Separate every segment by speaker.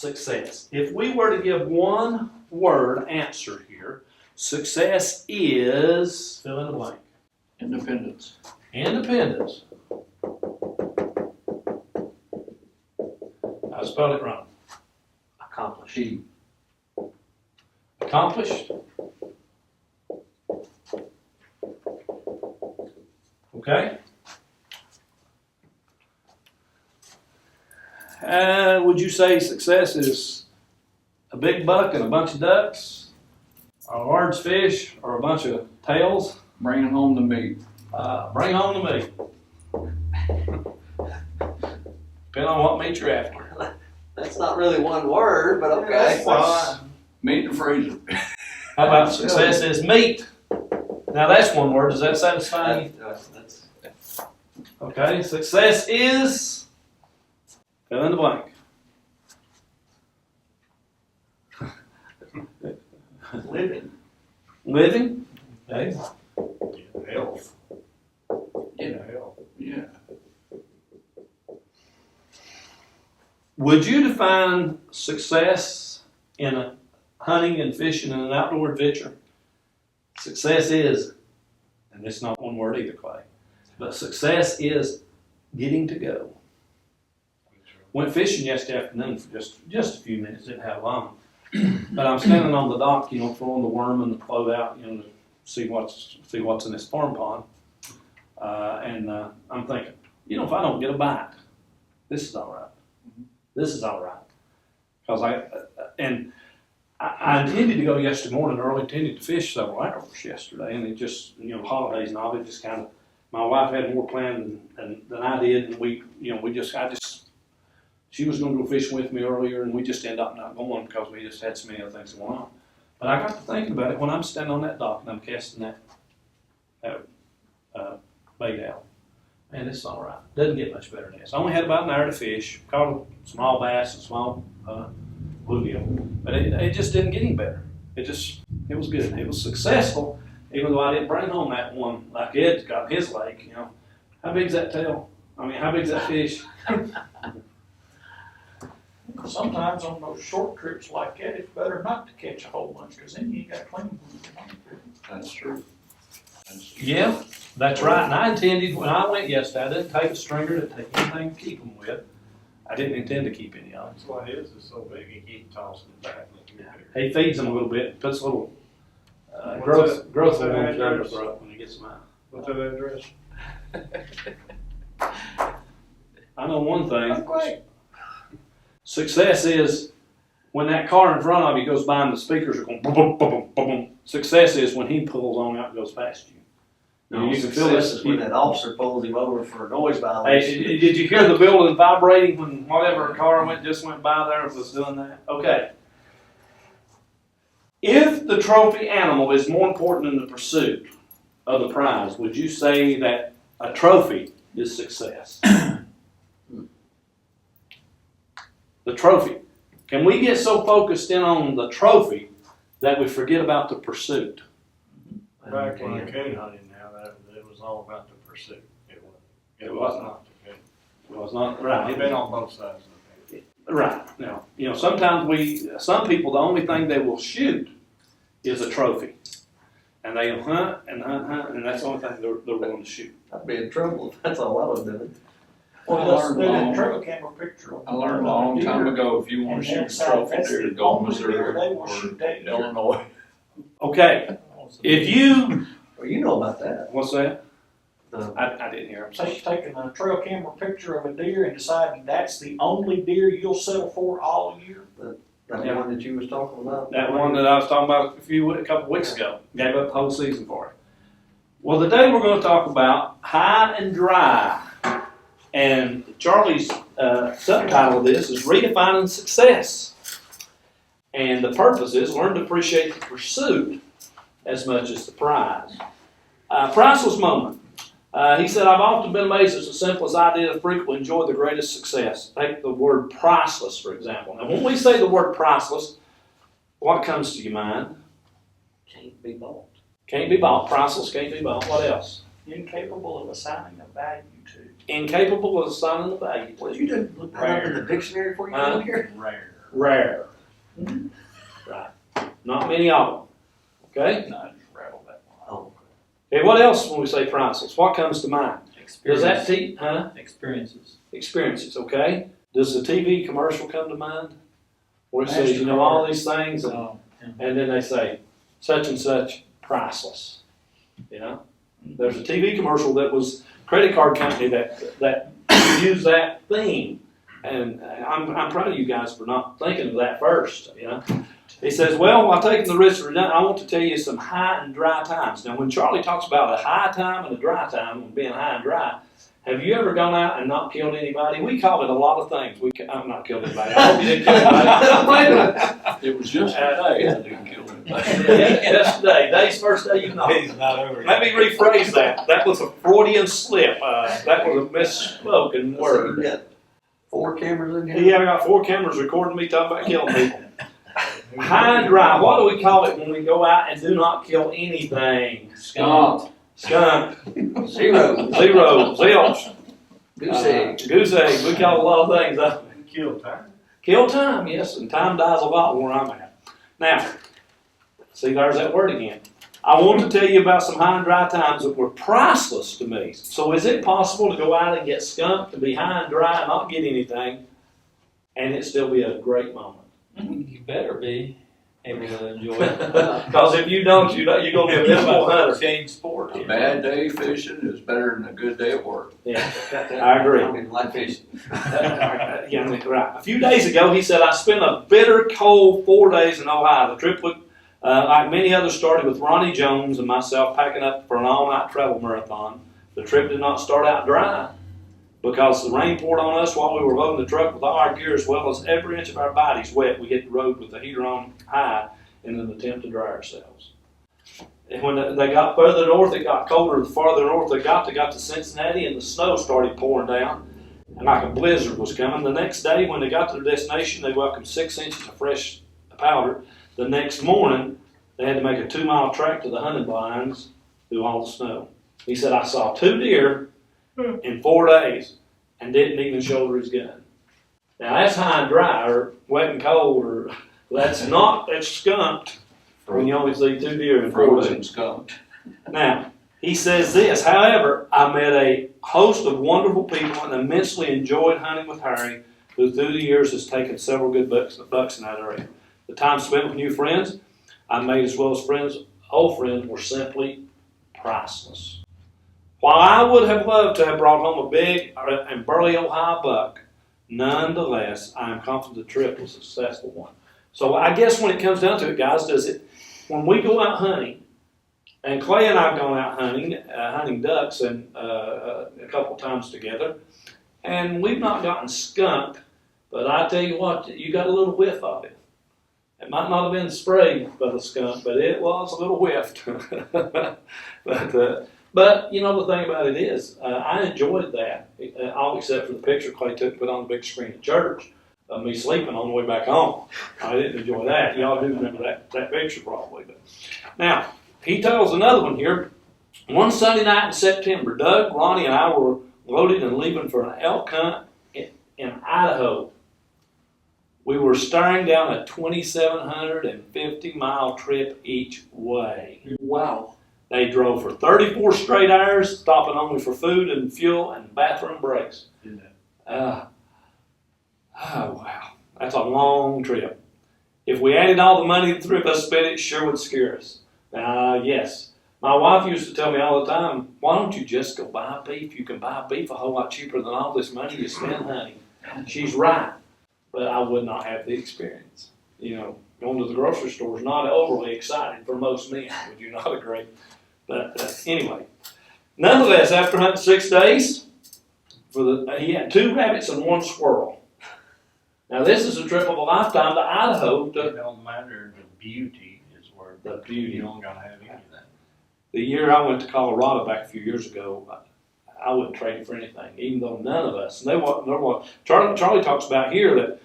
Speaker 1: success. If we were to give one word answer here, success is, fill in the blank.
Speaker 2: Independence.
Speaker 1: Independence. I spelled it wrong.
Speaker 3: Accomplished.
Speaker 1: Accomplished. Okay. Would you say success is a big buck and a bunch of ducks, a large fish, or a bunch of tails?
Speaker 2: Bringing home the meat.
Speaker 1: Bring home the meat. Depending on what meat you're after.
Speaker 3: That's not really one word, but okay.
Speaker 2: Meat in the freezer.
Speaker 1: How about success is meat? Now that's one word. Does that satisfy you?
Speaker 3: That's
Speaker 1: Okay. Success is, fill in the blank.
Speaker 3: living.
Speaker 1: Living. Okay.
Speaker 4: Health.
Speaker 2: Yeah.
Speaker 4: Health.
Speaker 2: Yeah.
Speaker 1: Would you define success in a hunting and fishing and an outdoor adventure? Success is, and it's not one word either, Clay, but success is getting to go. Went fishing yesterday afternoon for just a few minutes, didn't have long. But I'm standing on the dock, throwing the worm and the float out, to see what's in this farm pond. And I'm thinking, if I don't get a bite, this is all right. This is all right. Because I intended to go yesterday morning early, intended to fish several hours yesterday, and it just, holidays and all, it just kind of, my wife had more planned than I did, and she was going to go fishing with me earlier, and we just ended up not going because we just had so many other things going on. But I got to thinking about it when I'm standing on that dock and I'm casting that bait out. Man, this is all right. Doesn't get much better than this. I only had about an hour to fish, caught a small bass and small bluegill, but it just didn't get any better. It was good. It was successful, even though I didn't bring home that one like Ed's got in his lake. How big's that tail? How big's that fish?
Speaker 4: Sometimes on those short trips like that, it's better not to catch a whole bunch, because then you got to clean them.
Speaker 2: That's true.
Speaker 1: Yeah, that's right. And I intended, when I went yesterday, I didn't take a stringer, didn't take anything to keep them with. I didn't intend to keep any of them.
Speaker 4: That's why his is so big, he keeps tossing it back.
Speaker 1: He feeds them a little bit, puts a little
Speaker 4: What's
Speaker 1: growth
Speaker 4: that
Speaker 1: hormones down their
Speaker 4: address?
Speaker 1: throat when he gets them out.
Speaker 4: What's that address?
Speaker 1: I know one
Speaker 4: That's
Speaker 1: thing.
Speaker 4: great.
Speaker 1: Success is when that car in front of you goes by and the speakers are going boom, boom, boom, boom, boom, boom. Success is when he pulls on out and goes past you. You can feel
Speaker 3: Success
Speaker 1: this.
Speaker 3: is when that officer pulls him over for a noise
Speaker 1: Hey,
Speaker 3: violation.
Speaker 1: did you hear the building vibrating when whatever car just went by there was doing that? Okay. If the trophy animal is more important than the pursuit of the prize, would you say that a trophy is success? The trophy. Can we get so focused in on the trophy that we forget about the pursuit?
Speaker 4: Back in the coon hunting now, that it was all about the pursuit. It was not the coon.
Speaker 1: It was not right.
Speaker 4: I've been on both sides of the coon.
Speaker 1: Right. Now, sometimes some people, the only thing they will shoot is a trophy. And they'll hunt, and that's the only thing they're willing to shoot.
Speaker 3: I'd be in trouble if that's all I was doing.
Speaker 4: Well, they did a trail camera picture of
Speaker 2: I learned a long time ago, if you want to shoot a trophy deer, to go to Missouri
Speaker 4: They will
Speaker 2: or
Speaker 4: shoot that deer.
Speaker 2: Illinois.
Speaker 1: Okay. If you,
Speaker 3: Well, you know about that.
Speaker 1: what's that?
Speaker 3: The-
Speaker 1: I didn't hear him
Speaker 4: So
Speaker 1: say.
Speaker 4: you're taking a trail camera picture of a deer and deciding that's the only deer you'll settle for all year?
Speaker 3: That
Speaker 1: Yeah.
Speaker 3: one that you was talking about?
Speaker 1: That one that I was talking about a couple weeks ago. Gave up the whole season for it. Well, today we're going to talk about high and dry. And Charlie's subtitle of this is Redefining Success. And the purpose is learn to appreciate the pursuit as much as the prize. Priceless moment. He said, I've often been amazed at the simplest idea to frequently enjoy the greatest success. Take the word priceless, for example. Now, when we say the word priceless, what comes to your mind?
Speaker 3: Can't be bought.
Speaker 1: Can't be bought. Priceless, can't be bought. What else?
Speaker 4: Incapable of assigning a value to.
Speaker 1: Incapable of assigning the value to.
Speaker 3: What, you didn't look that up in the dictionary before you came here?
Speaker 4: Rare.
Speaker 1: Rare. Right. Not many of them. Okay?
Speaker 2: No, I just rattled that one.
Speaker 3: Oh,
Speaker 1: Okay, what else when we say priceless? What comes to mind? Does that
Speaker 5: Experiences.
Speaker 1: experiences, okay? Does the TV commercial come to mind? Where it says, you know, all these things,
Speaker 5: Oh,
Speaker 1: and then they say, such and such, priceless. You know? There's a TV commercial that was a credit card company that used that theme. And I'm proud of you guys for not thinking of that first, you know? He says, well, while taking the risk, I want to tell you some high and dry times. Now, when Charlie talks about a high time and a dry time, and being high and dry, have you ever gone out and not killed anybody? We call it a lot of things. I've not killed anybody. I hope you didn't kill anybody. Wait a minute.
Speaker 2: It was just today I didn't kill anybody.
Speaker 1: Yesterday, day's first day you know.
Speaker 5: He's not over
Speaker 1: Let me rephrase that. That was a Freudian slip. That was a misspoken
Speaker 3: so
Speaker 1: word.
Speaker 3: you got 4 cameras in here?
Speaker 1: Yeah, I got 4 cameras recording me talking about killing people. High and dry. What do we call it when we go out and do not kill anything?
Speaker 3: Skunk.
Speaker 1: Skunk.
Speaker 3: Zero.
Speaker 1: Zilch.
Speaker 3: Goose egg.
Speaker 1: Goose egg. We call a lot of things.
Speaker 4: Kill time.
Speaker 1: Kill time, yes, and time dies a lot where I'm at. Now, see, there's that word again. I want to tell you about some high and dry times that were priceless to me. So is it possible to go out and get skunked, to be high and dry and not get anything, and it still be a great moment?
Speaker 5: You better be able to enjoy it.
Speaker 1: Because if you don't, you're going to be a miserable hunter.
Speaker 5: Change sport.
Speaker 2: A bad day fishing is better than a good day at work.
Speaker 1: Yeah, I agree.
Speaker 3: I mean, like fishing.
Speaker 1: Yeah, right. A few days ago, he said, I spent a bitter cold 4 days in Ohio. The trip, would, like many others, started with Ronnie Jones and myself packing up for an all-night travel marathon. The trip did not start out dry because the rain poured on us while we were loading the truck with all our gear, as well as every inch of our bodies wet. We hit the road with the heater on high in an attempt to dry ourselves. And when they got further north, it got colder. The farther north they got to Cincinnati, and the snow started pouring down, and like a blizzard was coming. The next day, when they got to their destination, they welcomed 6 inches of fresh powder. The next morning, they had to make a 2-mile trek to the hunting blinds through all the snow. He said, I saw 2 deer in 4 days and didn't even shoulder his gun. Now, that's high and dry, or wet and cold, or that's skunked when you only see 2 deer in 4
Speaker 2: Frozen
Speaker 1: days.
Speaker 2: skunked.
Speaker 1: Now, he says this, however, I met a host of wonderful people and immensely enjoyed hunting with Harry, who through the years has taken several good bucks in that area. The time spent with new friends I made, as well as old friends, were simply priceless. While I would have loved to have brought home a big and burly Ohio buck, nonetheless, I am confident the trip was a successful one. So I guess when it comes down to it, guys, when we go out hunting, and Clay and I have gone out hunting ducks and a couple times together, and we've not gotten skunked, but I tell you what, you got a little whiff of it. It might not have been sprayed by the skunk, but it was a little whiffed. But you know, the thing about it is, I enjoyed that, all except for the picture Clay took and put on the big screen at church of me sleeping on the way back home. I didn't enjoy that. Y'all do remember that picture probably. But now, he tells another one here. One Sunday night in September, Doug, Ronnie, and I were loaded and leaving for an elk hunt in Idaho. We were staring down a 2,750-mile trip each way.
Speaker 3: Wow.
Speaker 1: They drove for 34 straight hours, stopping only for food and fuel and bathroom breaks. Oh, wow. That's a long trip. If we added all the money the 3 of us spent, it sure would scare us. Yes. My wife used to tell me all the time, why don't you just go buy beef? You can buy beef a whole lot cheaper than all this money you spend hunting. She's right. But I would not have the experience. You know, going to the grocery store is not overly exciting for most men. Would you not agree? But anyway, nonetheless, after hunting 6 days, he had 2 rabbits and 1 squirrel. Now, this is a trip of a lifetime to Idaho.
Speaker 4: It don't matter, the beauty is where
Speaker 1: The beauty.
Speaker 4: you don't gotta have anything.
Speaker 1: The year I went to Colorado back a few years ago, I wouldn't trade it for anything, even though none of us. Charlie talks about here that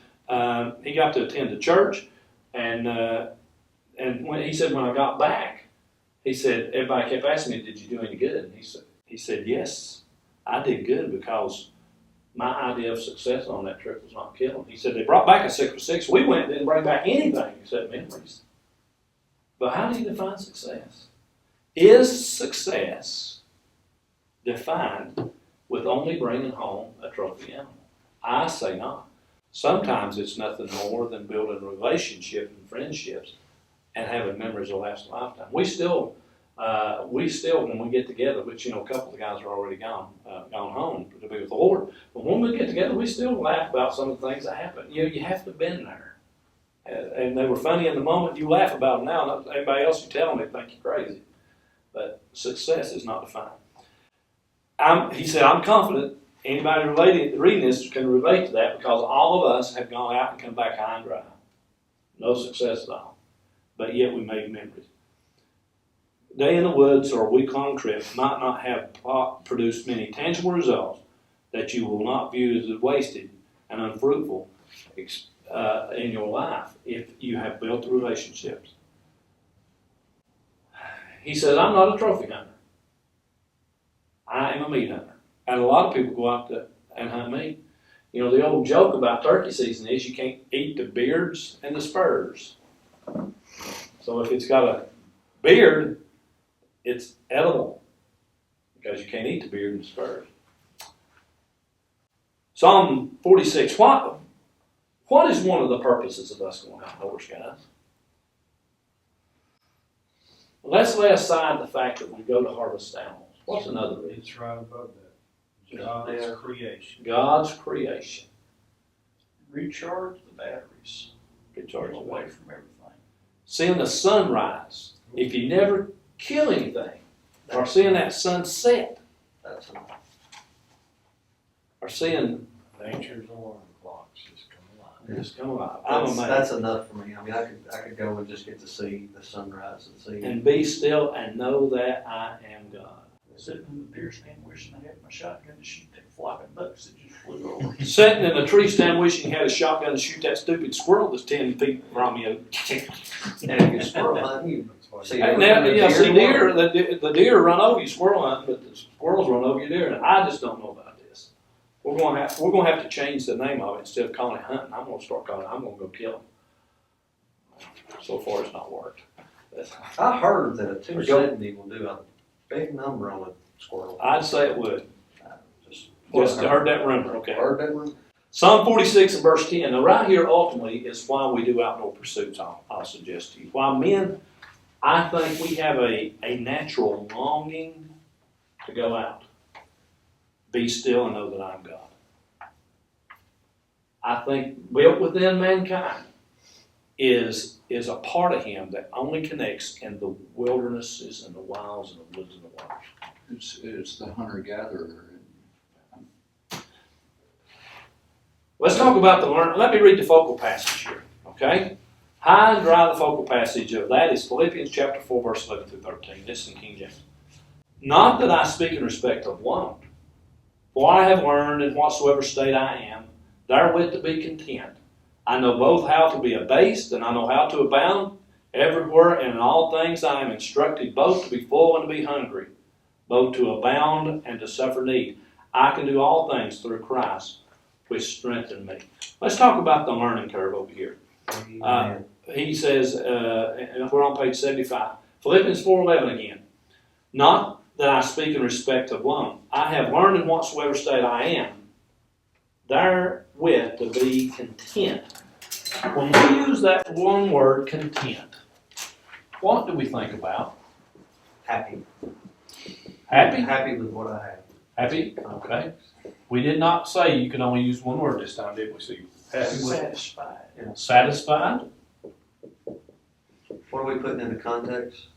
Speaker 1: he got to attend a church, and when he said when I got back, he said everybody kept asking me, "Did you do any good?" And he said, "Yes, I did good because my idea of success on that trip was not killing. He said, they brought back a 6 for 6. We went and didn't bring back anything except memories. But how do you define success? Is success defined with only bringing home a trophy animal? I say not. Sometimes it's nothing more than building relationships and friendships and having memories that last a lifetime. We still, when we get together, which, a couple of the guys are already gone home to be with the Lord, but when we get together, we still laugh about some of the things that happen. You have to have been there. And they were funny in the moment. You laugh about them now. Everybody else you tell them, they think you're crazy. But success is not defined. He said, I'm confident anybody reading this can relate to that because all of us have gone out and come back high and dry. No success at all. But yet we made memories. Day in the woods or a week-long trip might not have produced many tangible results that you will not view as wasted and unfruitful in your life if you have built the relationships. He says, I'm not a trophy hunter. I am a meat hunter. And a lot of people go out and hunt meat. The old joke about turkey season is you can't eat the beards and the spurs. So if it's got a beard, it's edible because you can't eat the beard and the spurs. Psalm 46. What is one of the purposes of us going outdoors, guys? Let's lay aside the fact that we go to harvest animals. What's another reason?
Speaker 4: It's right above that. God's creation.
Speaker 1: God's creation.
Speaker 3: Recharge the batteries.
Speaker 1: Recharge
Speaker 3: Get
Speaker 1: the
Speaker 3: away
Speaker 1: batteries.
Speaker 3: from everything.
Speaker 1: Seeing the sunrise. If you never kill anything, or seeing that sunset,
Speaker 3: That's enough.
Speaker 1: or seeing
Speaker 4: Nature's alarm clocks just come alive.
Speaker 1: just come alive. I'm amazed.
Speaker 3: That's enough for me. I mean, I could go and just get to see the sunrise and see.
Speaker 1: And be still and know that I am God.
Speaker 3: Sitting in the deer stand wishing I had my shotgun to shoot that flopping ducks that just flew over.
Speaker 1: Sitting in a tree stand wishing you had a shotgun to shoot that stupid squirrel that's 10 feet from you.
Speaker 3: And if you're squirrel hunting, you see
Speaker 1: And now, see deer, the deer run over you squirrel hunting, but the squirrels run over your deer. And I just don't know about this. We're going to have to change the name of it. Instead of calling it hunting, I'm going to start calling it, I'm going to go kill them. So far, it's not worked.
Speaker 3: I heard that a 270 will do a big number on a squirrel.
Speaker 1: I'd say it would.
Speaker 3: Just
Speaker 1: Just heard that rumor, okay.
Speaker 3: heard that one.
Speaker 1: Psalm 46 and verse 10. Now, right here, ultimately, is why we do outdoor pursuits, I'll suggest to you. Why men, I think we have a natural longing to go out. Be still and know that I'm God. I think built within mankind is a part of him that only connects in the wildernesses and the wilds and the woods and the waters.
Speaker 2: It's the hunter-gatherer.
Speaker 1: Let's talk about the learn. Let me read the focal passage here, okay? High and dry, the focal passage of that is Philippians chapter 4, verse 11 through 13. This is in King James. Not that I speak in respect of want, for I have learned in whatsoever state I am, therewith to be content. I know both how to be abased, and I know how to abound. Everywhere and in all things I am instructed both to be full and to be hungry, both to abound and to suffer need. I can do all things through Christ, which strengthen me. Let's talk about the learning curve over here. He says, and we're on page 75, Philippians 4:11 again. Not that I speak in respect of one. I have learned in whatsoever state I am, therewith to be content. When we use that one word, content, what do we think about?
Speaker 3: Happy.
Speaker 1: Happy?
Speaker 3: Happy with what I have.
Speaker 1: Happy? Okay. We did not say you could only use one word this time, did we? So happy with
Speaker 3: Satisfied. Yeah.
Speaker 1: satisfied.
Speaker 3: What are we putting into context?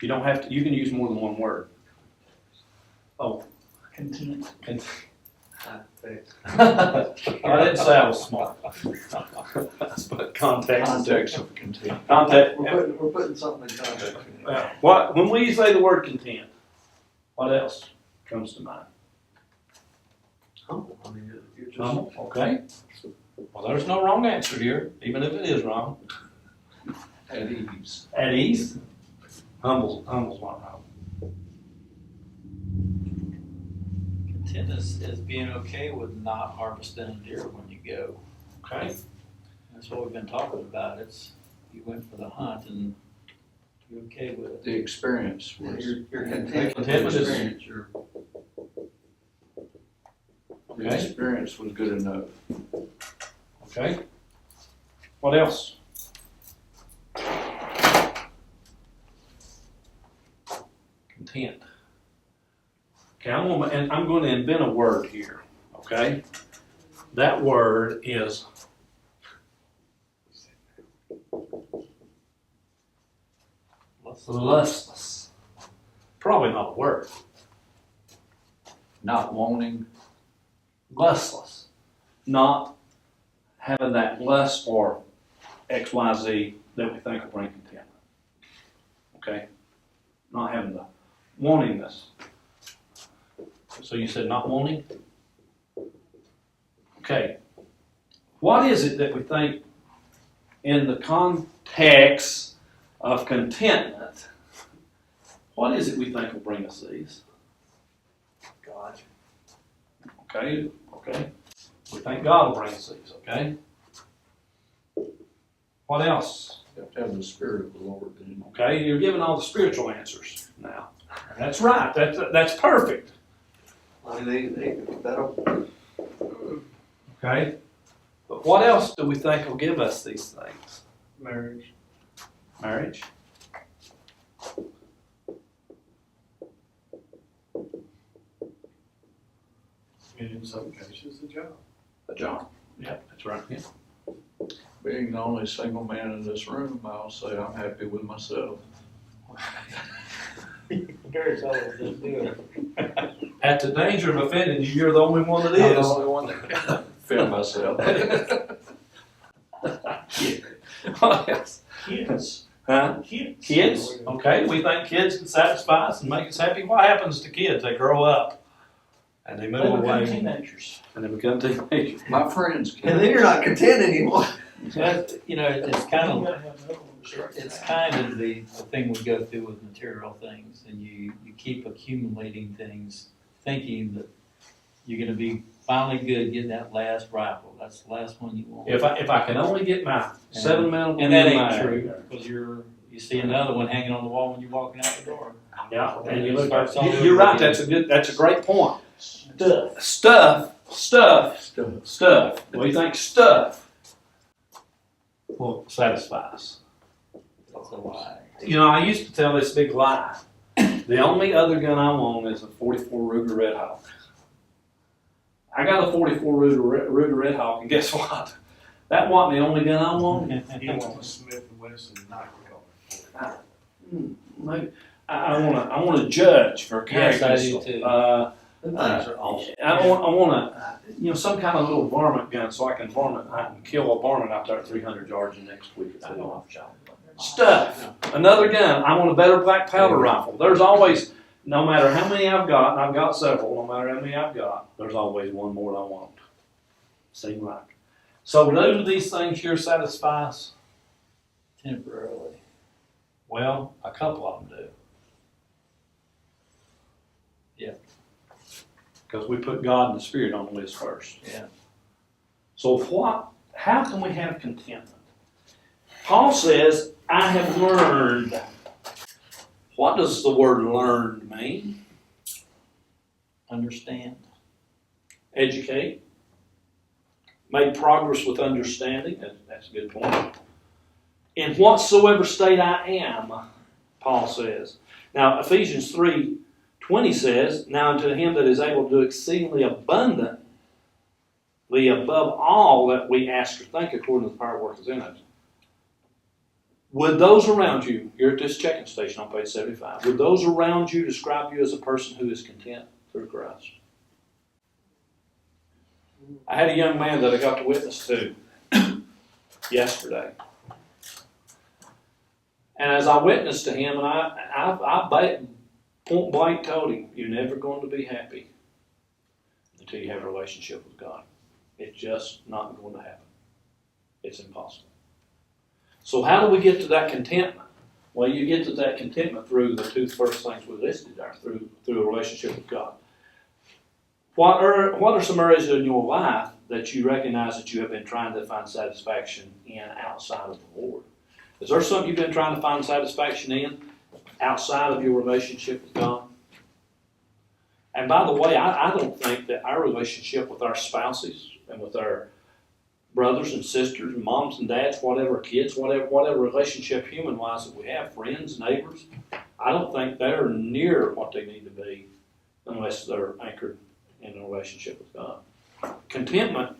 Speaker 1: You don't have to. You can use more than one word. Oh,
Speaker 3: Content.
Speaker 1: I didn't say I was smart. But context.
Speaker 3: Context of content.
Speaker 1: Context.
Speaker 3: We're putting something in context.
Speaker 1: What when we say the word content, what else comes to mind?
Speaker 3: Humble. I mean, you're just
Speaker 1: Humble. Okay. Well, there's no wrong answer here, even if it is wrong.
Speaker 2: At ease.
Speaker 1: At ease. Humble's not wrong.
Speaker 5: content is being okay with not harvesting a deer when you go.
Speaker 1: Okay,
Speaker 5: That's what we've been talking about. It's, you went for the hunt and you're okay with it.
Speaker 2: The experience
Speaker 3: Yeah,
Speaker 2: was,
Speaker 3: You're content with the
Speaker 1: Contentment is-
Speaker 3: experience, you're.
Speaker 2: the experience was good enough.
Speaker 1: okay. What else? Content. Okay, I'm gonna invent a word here, okay? That word is lustless. Probably not a word.
Speaker 2: Not wanting,
Speaker 1: Lustless. Not having that lust for X, Y, Z that we think will bring contentment. Okay? Not having the wantingness. So you said not wanting? Okay. What is it that we think in the context of contentment, what is it we think will bring us these?
Speaker 4: God.
Speaker 1: Okay, okay. We think God will bring us these, okay? What else?
Speaker 2: you have to have the spirit of the Lord in it.
Speaker 1: Okay, you're giving all the spiritual answers now. That's right. That's perfect.
Speaker 3: I mean, that'll,
Speaker 1: Okay. But what else do we think will give us these things?
Speaker 4: Marriage.
Speaker 1: Marriage.
Speaker 4: And in some cases, a job.
Speaker 2: A job.
Speaker 1: Yeah, that's right. Yeah.
Speaker 2: Being the only single man in this room, I'll say I'm happy with myself.
Speaker 5: Gary's always just doing it.
Speaker 1: At the danger of offending you, you're the only one that is.
Speaker 2: one that feel myself.
Speaker 1: What else?
Speaker 4: Kids.
Speaker 1: Huh?
Speaker 4: Kids.
Speaker 1: Kids? Okay, we think kids can satisfy us and make us happy. What happens to kids? They grow up and they move away
Speaker 4: teenagers.
Speaker 1: and they become teenagers.
Speaker 2: My friends
Speaker 3: and then you're not content anymore.
Speaker 5: But, you know, it's kind of the thing we go through with material things, and you keep accumulating things, thinking that you're gonna be finally good getting that last rifle. That's the last one you want.
Speaker 1: If I can only get my 7mm,
Speaker 5: And that ain't true, because you see another one hanging on the wall when you're walking out the door.
Speaker 1: Yeah, and you
Speaker 5: It
Speaker 1: look.
Speaker 5: starts all over
Speaker 1: You're right.
Speaker 5: again.
Speaker 1: That's a great point.
Speaker 4: Stuff.
Speaker 1: Stuff. What do you think? Stuff will satisfy us.
Speaker 5: That's a lie.
Speaker 1: You know, I used to tell this big lie. The only other gun I want is a 44 Ruger Red Hawk. I got a 44 Ruger Red Hawk, and guess what? That wasn't the only gun I wanted.
Speaker 4: You want a Smith & Wesson knife.
Speaker 1: Maybe I want to judge for
Speaker 5: Yes,
Speaker 1: character.
Speaker 5: I do too.
Speaker 3: Those things are awesome.
Speaker 1: I want to, some kind of little varmint gun so I can kill a varmint out there at 300 yards the next week or two. Stuff. Another gun. I want a better black powder rifle. There's always, no matter how many I've got, and I've got several, no matter how many I've got, there's always one more I want. Seem like. So do these things here satisfy us?
Speaker 5: Temporarily.
Speaker 1: Well, a couple of them do.
Speaker 5: Yeah.
Speaker 1: Because we put God and the Spirit on the list first.
Speaker 5: Yeah.
Speaker 1: So how can we have contentment? Paul says, I have learned. What does the word learned mean?
Speaker 5: Understand.
Speaker 1: Educate. Made progress with understanding. That's a good point. In whatsoever state I am, Paul says. Now, Ephesians 3:20 says, now unto him that is able to do exceedingly abundantly above all that we ask or think according to the power workers in us. Would those around you, here at this checking station on page 75, would those around you describe you as a person who is content through Christ? I had a young man that I got to witness to yesterday. And as I witnessed to him, and I point blank told him, you're never going to be happy until you have a relationship with God. It's just not going to happen. It's impossible. So how do we get to that contentment? Well, you get to that contentment through the two first things we listed there, through a relationship with God. What are some areas in your life that you recognize that you have been trying to find satisfaction in outside of the Lord? Is there something you've been trying to find satisfaction in outside of your relationship with God? And by the way, I don't think that our relationship with our spouses and with our brothers and sisters, moms and dads, whatever, kids, whatever relationship human-wise that we have, friends, neighbors, I don't think they're near what they need to be unless they're anchored in a relationship with God. Contentment,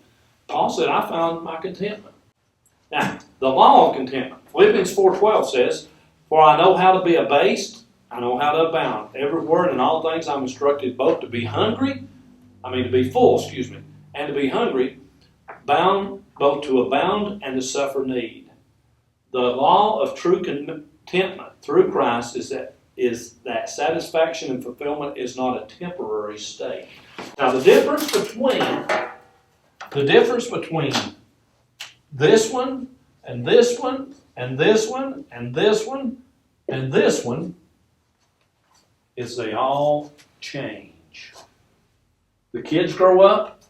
Speaker 1: Paul said, I found my contentment. Now, the law of contentment, Philippians 4:12 says, for I know how to be abased, I know how to abound. Every word and all things I'm instructed both to be to be full, and to be hungry, both to abound and to suffer need. The law of true contentment through Christ is that satisfaction and fulfillment is not a temporary state. Now the difference between this one and this one and this one and this one and this one is they all change. The kids grow up.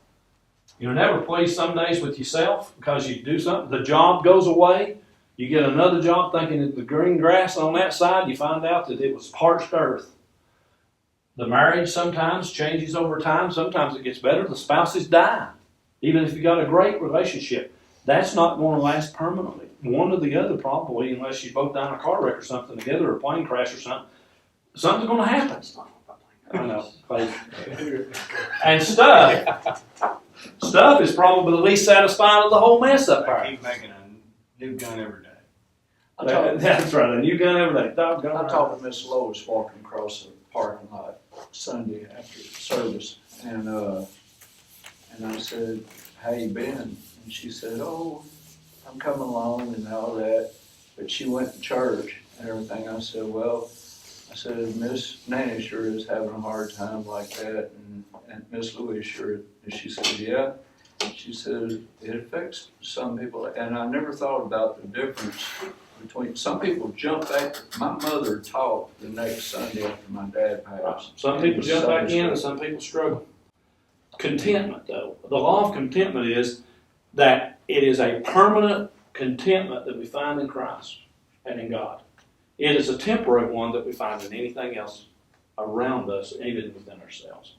Speaker 1: You're never pleased some days with yourself because you do something. The job goes away. You get another job thinking that the green grass on that side, you find out that it was parched earth. The marriage sometimes changes over time. Sometimes it gets better. The spouses die. Even if you got a great relationship, that's not going to last permanently. One or the other probably, unless you both die in a car wreck or something together or a plane crash or something. Something's going to happen. I know. And stuff is probably the least satisfying of the whole mess up
Speaker 4: I
Speaker 1: there.
Speaker 4: keep making a new gun every day.
Speaker 1: That's right, a new gun every day.
Speaker 2: I talked to Miss Lois walking across the parking lot Sunday after service, and I said, "How you been?" And she said, "Oh, I'm coming along and all that." But she went to church and everything. I said, "Well," I said, "Miss Nanny sure is having a hard time like that, and Miss Louise sure." And she said, "Yeah." She said, "It affects some people," and I never thought about the difference between, some people jump back. My mother taught the next Sunday after my dad passed.
Speaker 1: Some people jump back in and some people struggle. Contentment, though. The law of contentment is that it is a permanent contentment that we find in Christ and in God. It is a temporary one that we find in anything else around us, even within ourselves.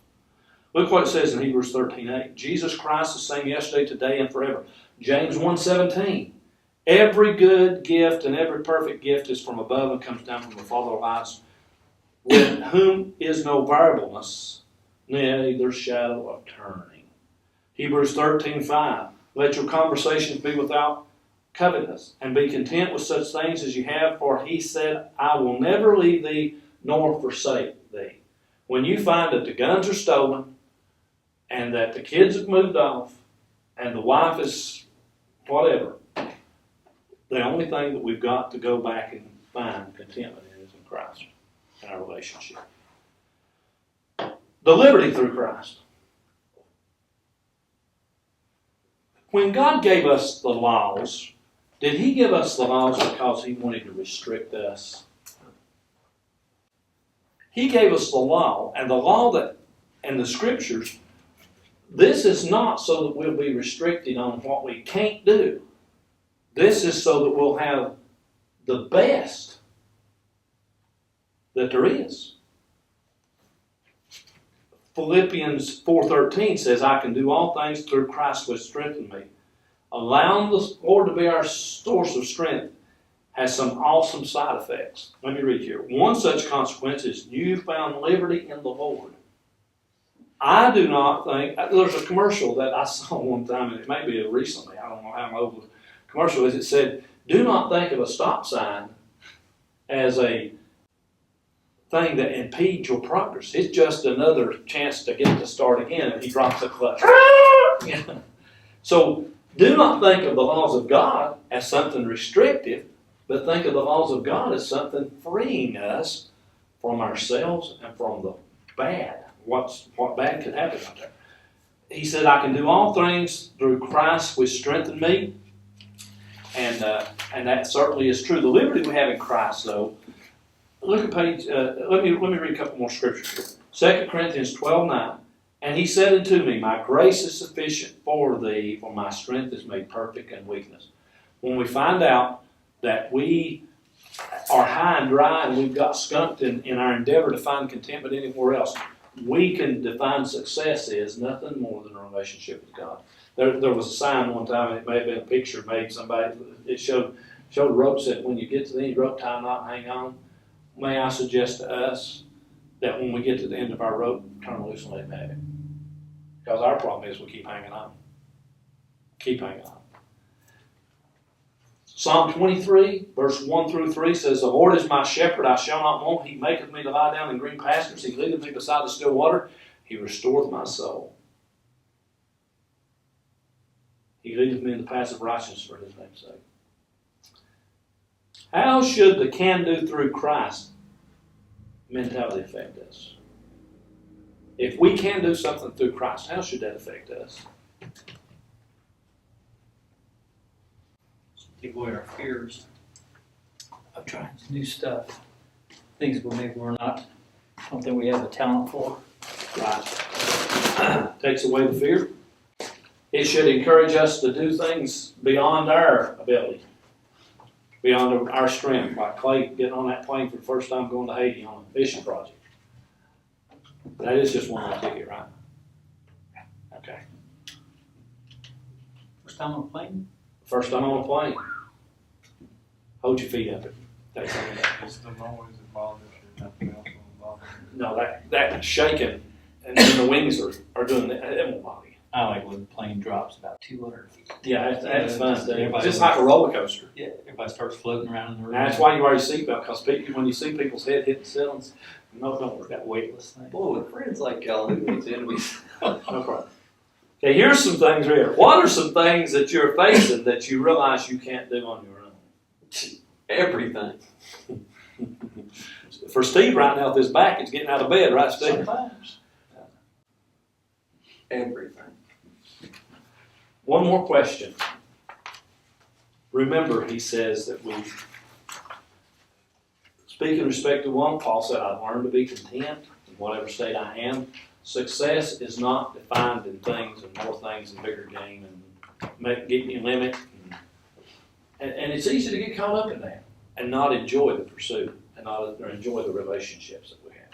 Speaker 1: Look what it says in Hebrews 13:8. Jesus Christ the same yesterday, today, and forever. James 1:17. Every good gift and every perfect gift is from above and comes down from the Father of lights, with whom is no variableness, neither shadow of turning. Hebrews 13:5. Let your conversations be without covetousness, and be content with such things as you have, for he said, I will never leave thee nor forsake thee. When you find that the guns are stolen, and that the kids have moved off, and the wife is whatever, the only thing that we've got to go back and find contentment in is in Christ, in our relationship. The liberty through Christ. When God gave us the laws, did he give us the laws because he wanted to restrict us? He gave us the law, and the law that, and the scriptures, this is not so that we'll be restricted on what we can't do. This is so that we'll have the best that there is. Philippians 4:13 says, I can do all things through Christ which strengthens me. Allowing the Lord to be our source of strength has some awesome side effects. Let me read here. One such consequence is newfound liberty in the Lord. I do not think, there's a commercial that I saw one time, and it may be recently, I don't know how old the commercial is. It said, do not think of a stop sign as a thing that impedes your progress. It's just another chance to get to start again, and he drops the clutch. So do not think of the laws of God as something restrictive, but think of the laws of God as something freeing us from ourselves and from the bad. What bad could happen out there? He said, I can do all things through Christ which strengthen me. And that certainly is true. The liberty we have in Christ, though, look at page, let me read a couple more scriptures here. 2 Corinthians 12:9. And he said unto me, my grace is sufficient for thee, for my strength is made perfect in weakness. When we find out that we are high and dry and we've got skunked in our endeavor to find contentment anywhere else, we can define success as nothing more than a relationship with God. There was a sign one time, and it may have been a picture made somebody, it showed a rope set. When you get to the end, rope tie knot and hang on. May I suggest to us that when we get to the end of our rope, turn loose and let him have it. Because our problem is we keep hanging on. Keep hanging on. Psalm 23, verse 1 through 3 says, the Lord is my shepherd, I shall not want. He maketh me to lie down in green pastures. He leadeth me beside the still water. He restoreth my soul. He leadeth me in the paths of righteousness for his name's sake. How should the can-do through Christ mentality affect us? If we can do something through Christ, how should that affect us?
Speaker 5: Take away our fears of trying new stuff. Things we maybe we're not, something we have a talent for.
Speaker 1: Right. Takes away the fear. It should encourage us to do things beyond our ability, beyond our strength, like Clay getting on that plane for the first time going to Haiti on a fishing project. That is just one way ticket, right? Okay.
Speaker 5: First time on a plane?
Speaker 1: First time on a plane. Hold your feet up. Take some of that.
Speaker 4: It's the noise that bothers you, nothing else will bother you.
Speaker 1: No, that shaking and then the wings are doing that. It won't bother you.
Speaker 5: I like when the plane drops about 200 feet.
Speaker 1: Yeah, that's fun.
Speaker 5: Everybody-
Speaker 1: Just like a roller coaster.
Speaker 5: Yeah, everybody starts floating around in the room.
Speaker 1: That's why you wear your seatbelt, because when you see people's head hit the ceilings, no, don't worry.
Speaker 5: That weightless thing.
Speaker 3: Boy, with friends like y'all, who needs enemies?
Speaker 1: No problem. Okay, here's some things here. What are some things that you're facing that you realize you can't do on your own?
Speaker 3: Everything.
Speaker 1: For Steve right now with his back, it's getting out of bed, right, Steve?
Speaker 5: Sometimes.
Speaker 3: Everything.
Speaker 1: One more question. Remember, he says that we, speak in respect to one, Paul said, I've learned to be content in whatever state I am. Success is not defined in things and more things and bigger game and getting your limit. And it's easy to get caught up in that and not enjoy the pursuit and not enjoy the relationships that we have.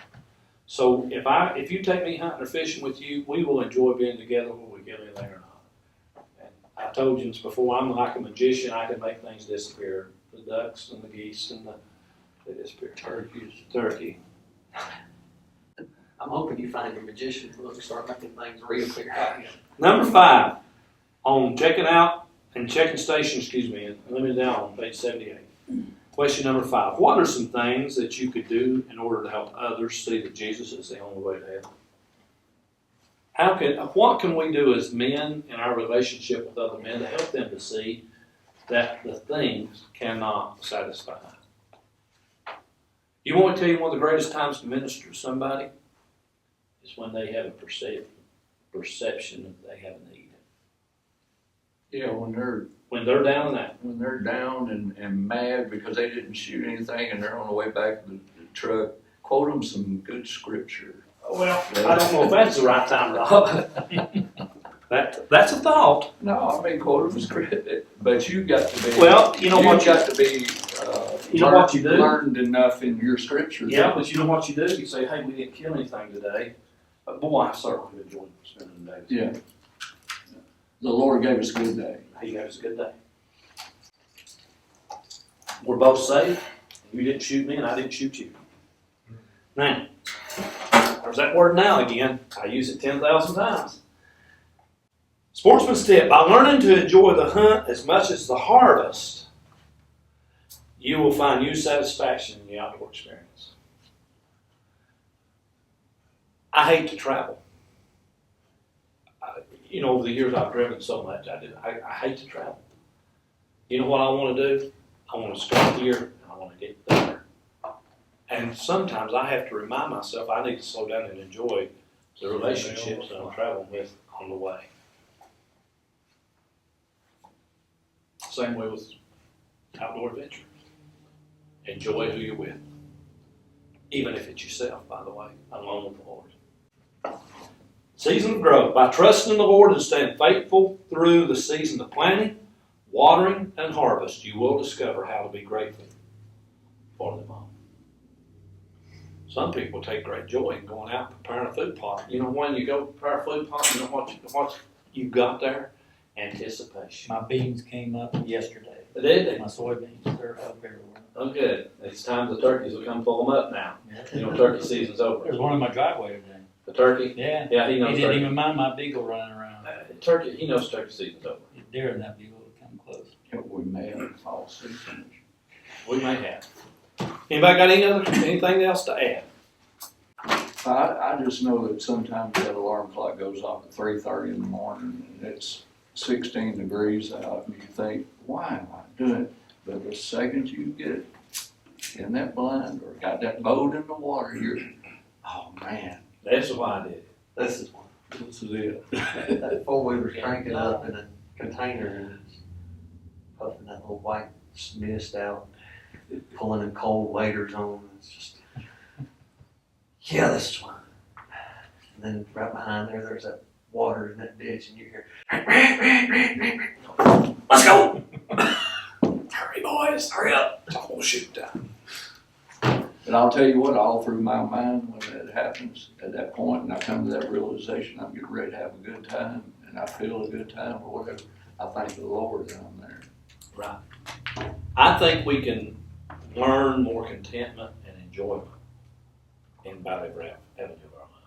Speaker 1: So if you take me hunting or fishing with you, we will enjoy being together whether we get anything or not. And I told you this before, I'm like a magician. I can make things disappear. The ducks and the geese and they disappear. Turkey.
Speaker 3: I'm hoping you find your magician book and start making things reappear.
Speaker 1: Number 5, on checking station, and let me down on page 78. Question number 5, what are some things that you could do in order to help others see that Jesus is the only way to heaven? What can we do as men in our relationship with other men to help them to see that the things cannot satisfy? You want me to tell you one of the greatest times to minister to somebody? Is when they have a perception that they have a need.
Speaker 2: Yeah, when
Speaker 1: When they're down and out.
Speaker 2: when they're down and mad because they didn't shoot anything and they're on the way back to the truck, quote them some good scripture.
Speaker 1: Well, I don't know if that's the right time, Rob. That's a thought.
Speaker 2: No, I mean quote them scripture, but you got to be.
Speaker 1: Well, you know what
Speaker 2: you got to be.
Speaker 1: You know what you do?
Speaker 2: Learned enough in your scriptures.
Speaker 1: Yeah, but you know what you do? You say, hey, we didn't kill anything today. But boy, I certainly enjoyed spending the day.
Speaker 2: Yeah. The Lord gave us a good day.
Speaker 1: He gave us a good day. We're both saved. You didn't shoot me and I didn't shoot you. Now, there's that word now again. I use it 10,000 times. Sportsman's tip. By learning to enjoy the hunt as much as the harvest, you will find new satisfaction in the outdoor experience. I hate to travel. Over the years I've driven so much, I hate to travel. You know what I want to do? I want to start here and I want to get there. And sometimes I have to remind myself I need to slow down and enjoy the relationships that I'm traveling with on the way. Same way with outdoor adventure. Enjoy who you're with. Even if it's yourself, by the way, alone with the Lord. Season of growth. By trusting in the Lord and staying faithful through the season of planting, watering, and harvest, you will discover how to be grateful for them all. Some people take great joy in going out and preparing a food plot. You know, when you go prepare a food plot, you know what you got there? Anticipation.
Speaker 5: My beans came up yesterday.
Speaker 1: Did they?
Speaker 5: My soybeans, they're up everywhere.
Speaker 1: Oh, good. It's time the turkeys will come pull them up now.
Speaker 5: Yeah.
Speaker 1: You know, turkey season's over.
Speaker 5: There's one in my driveway today.
Speaker 1: The turkey?
Speaker 5: Yeah.
Speaker 1: Yeah, he
Speaker 5: He
Speaker 1: knows
Speaker 5: didn't
Speaker 1: turkey.
Speaker 5: even mind my beagle running around.
Speaker 1: Turkey, he knows turkey season's over.
Speaker 5: Daring that beagle to come close.
Speaker 2: We may have fall season.
Speaker 1: We may have. Anybody got anything else to add?
Speaker 2: I just know that sometimes that alarm clock goes off at 3:30 in the morning and it's 16 degrees out and you think, why am I doing it? But the second you get in that blind or got that boat in the water, you're, oh man,
Speaker 1: That's why I did it.
Speaker 3: This is one.
Speaker 2: this is it.
Speaker 3: That four-wheeler's cranking up in a container and it's puffing that little white mist out, pulling in cold waders on. It's just, yeah, this is one. And then right behind there, there's that water in that ditch and you hear, let's go. Hurry, boys, hurry up. It's almost shoot time.
Speaker 2: And I'll tell you what, all through my mind when that happens, at that point, and I come to that realization, I'm getting ready to have a good time, and I feel a good time or whatever, I thank the Lord that I'm there.
Speaker 1: Right. I think we can learn more contentment and enjoyment in about every avenue of our life.